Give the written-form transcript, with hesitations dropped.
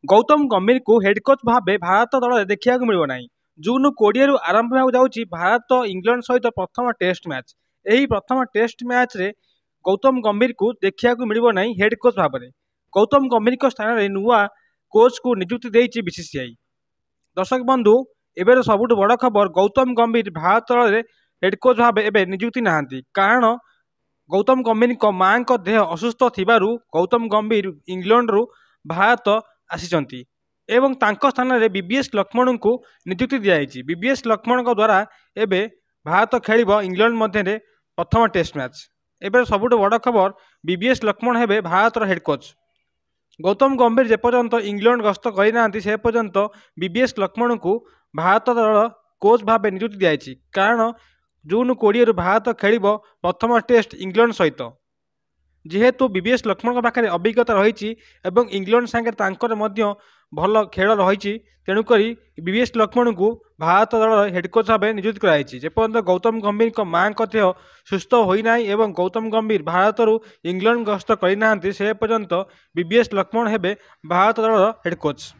गौतम गंभीर को head coach भाव भारत दल में देखा मिलना। जून 20 आरंभ हो भारत इंग्लैंड सहित प्रथम टेस्ट मैच। यही प्रथम टेस्ट मैच रे गौतम गंभीर को देखा मिलना हेड कोच भाव में। गौतम गंभीर स्थान में नुआ कोच को नियुक्ति देती बीसीसीआई। दर्शक बंधु एवं सबुठ बड़ खबर, गौतम गंभीर भारत दल में हेड कोच भाव एवं नियुक्ति ना, कारण गौतम गंभीर माँ देह असुस्थ थिबारु गौतम गंभीर इंग्लैंड रु भारत आसी एवं तांको स्थान में बीबीएस लक्ष्मण को नियुक्ति दिखाई। बीबीएस लक्ष्मण द्वारा एवं भारत खेल इंग्लैंड मध्य प्रथम टेस्ट मैच। एवं सबुठ बड़ खबर, बीबीएस लक्ष्मण हेबे भारत हेड कोच। गौतम गंभीर जेपर्यंत इंग्लैंड गस्त करना से पर्यंत बीबीएस लक्ष्मण को भारत दल कोच भाव नियुक्ति दिखाई, कारण जून 20 भारत खेल प्रथम टेस्ट इंग्लैंड सहित। जेहेतु बीबीएस लक्ष्मण पाखे अभिज्ञता रही और इंग्लैंड सांगे भल खेल रही, तेणुक बीबीएस लक्ष्मण को भारत दल हेड कोच भाव नियुक्त कराई। जेपर्यंत गौतम गंभीर माँ देह सुस्थ होना और गौतम गंभीर भारत इंग्लैंड गस्त करना से पर्यंत बीबीएस लक्ष्मण हेबे भारत दल हेड कोच।